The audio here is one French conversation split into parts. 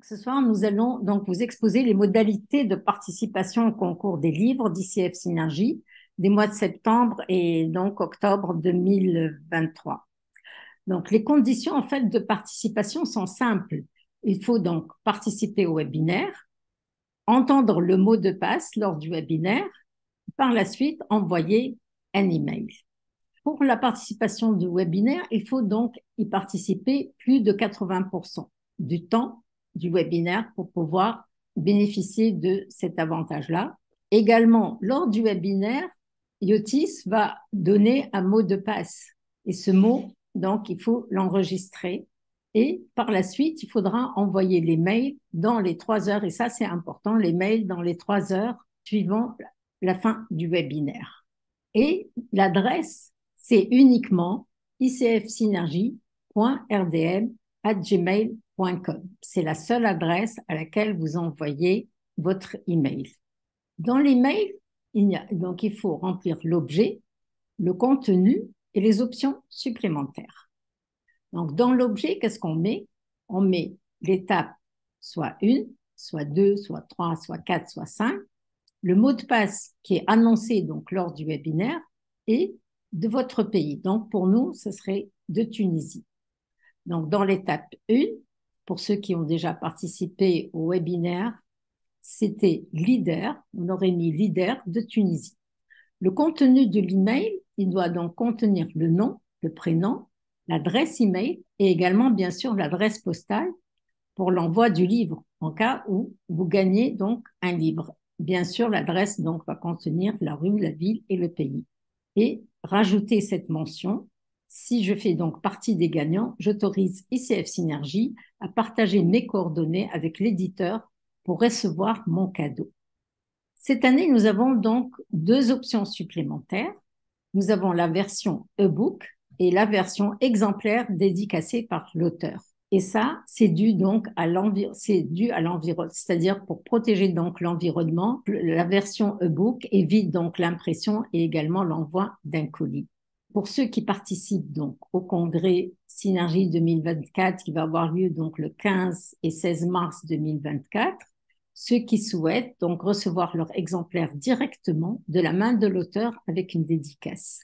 Ce soir, nous allons donc vous exposer les modalités de participation au concours des livres d'ICF Synergie des mois de septembre et donc octobre 2023. Donc, les conditions en fait de participation sont simples. Il faut donc participer au webinaire, entendre le mot de passe lors du webinaire, par la suite envoyer un email. Pour la participation du webinaire, il faut donc y participer plus de 80% du temps du webinaire pour pouvoir bénéficier de cet avantage-là. Également, lors du webinaire, Yotis va donner un mot de passe. Et ce mot, donc, il faut l'enregistrer. Et par la suite, il faudra envoyer les mails dans les 3 heures, et ça c'est important, les mails dans les 3 heures suivant la fin du webinaire. Et l'adresse, c'est uniquement icfsynergie.rdm@gmail.com. C'est la seule adresse à laquelle vous envoyez votre email. Dans l'email, donc il faut remplir l'objet, le contenu et les options supplémentaires. Donc dans l'objet, qu'est-ce qu'on met? On met l'étape soit 1, soit 2, soit 3, soit 4, soit 5, le mot de passe qui est annoncé donc lors du webinaire et de votre pays. Donc, pour nous, ce serait de Tunisie. Donc, dans l'étape 1, pour ceux qui ont déjà participé au webinaire, c'était leader, on aurait mis leader de Tunisie. Le contenu de l'email, il doit donc contenir le nom, le prénom, l'adresse email et également, bien sûr, l'adresse postale pour l'envoi du livre, en cas où vous gagnez donc un livre. Bien sûr, l'adresse donc va contenir la rue, la ville et le pays. Et rajouter cette mention, si je fais donc partie des gagnants, j'autorise ICF Synergie à partager mes coordonnées avec l'éditeur pour recevoir mon cadeau. Cette année, nous avons donc 2 options supplémentaires. Nous avons la version e-book et la version exemplaire dédicacée par l'auteur. Et ça, c'est dû donc à l'environnement, c'est-à-dire pour protéger donc l'environnement, la version e-book évite donc l'impression et également l'envoi d'un colis. Pour ceux qui participent donc au congrès Synergie 2024 qui va avoir lieu donc le 15 et 16 mars 2024, ceux qui souhaitent donc recevoir leur exemplaire directement de la main de l'auteur avec une dédicace.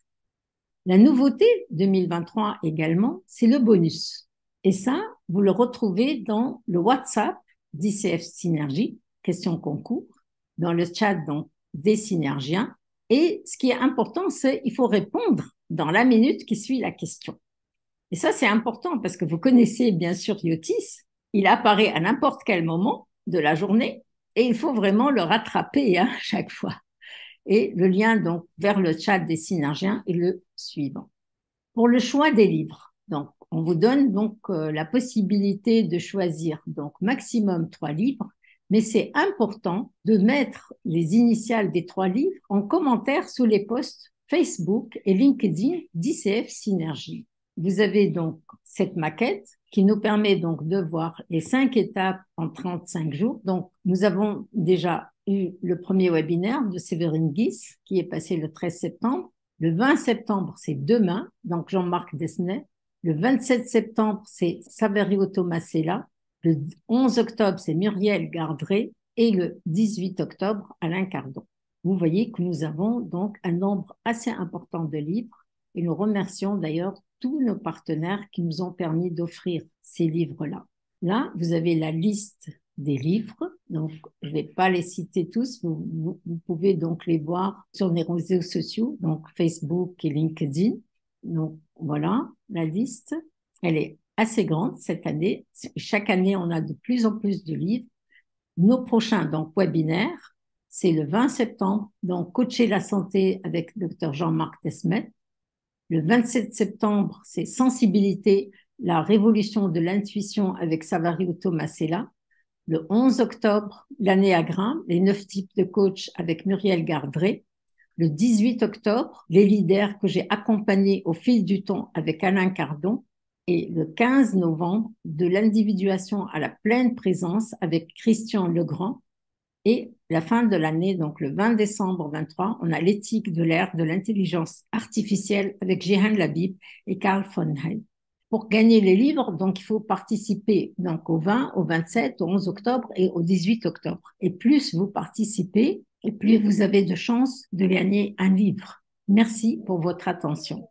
La nouveauté 2023 également, c'est le bonus. Et ça, vous le retrouvez dans le WhatsApp d'ICF Synergie, question concours, dans le chat donc, des synergiens. Et ce qui est important, c'est qu'il faut répondre dans la minute qui suit la question. Et ça, c'est important parce que vous connaissez bien sûr Yotis. Il apparaît à n'importe quel moment de la journée et il faut vraiment le rattraper chaque fois. Et le lien donc vers le chat des synergiens est le suivant. Pour le choix des livres, donc on vous donne donc la possibilité de choisir donc maximum 3 livres, mais c'est important de mettre les initiales des 3 livres en commentaire sous les posts Facebook et LinkedIn d'ICF Synergie. Vous avez donc cette maquette qui nous permet donc de voir les 5 étapes en 35 jours. Donc, nous avons déjà eu le premier webinaire de Séverine Guis qui est passé le 13 septembre. Le 20 septembre, c'est demain, donc Jean-Marc Desnay. Le 27 septembre, c'est Saverio Tomasella. Le 11 octobre, c'est Muriel Gardré. Et le 18 octobre, Alain Cardon. Vous voyez que nous avons donc un nombre assez important de livres et nous remercions d'ailleurs tous nos partenaires qui nous ont permis d'offrir ces livres-là. Là, vous avez la liste des livres, donc je ne vais pas les citer tous, vous pouvez donc les voir sur les réseaux sociaux, donc Facebook et LinkedIn. Donc voilà la liste, elle est assez grande cette année. Chaque année, on a de plus en plus de livres. Nos prochains donc webinaires, c'est le 20 septembre, donc Coacher la santé avec Dr Jean-Marc Desmet. Le 27 septembre, c'est Sensibilité, la révolution de l'intuition avec Saverio Tomasella. Le 11 octobre, l'Anéagramme, les 9 types de coach avec Muriel Gardré. Le 18 octobre, les leaders que j'ai accompagnés au fil du temps avec Alain Cardon. Et le 15 novembre, de l'individuation à la pleine présence avec Christian Legrand. Et la fin de l'année, donc le 20 décembre 23, on a l'éthique de l'ère de l'intelligence artificielle avec Jehan Labib et Karl von Hay. pour gagner les livres, donc il faut participer donc au 20, au 27, au 11 octobre et au 18 octobre. Et plus vous participez, et plus vous avez de chances de gagner un livre. Merci pour votre attention.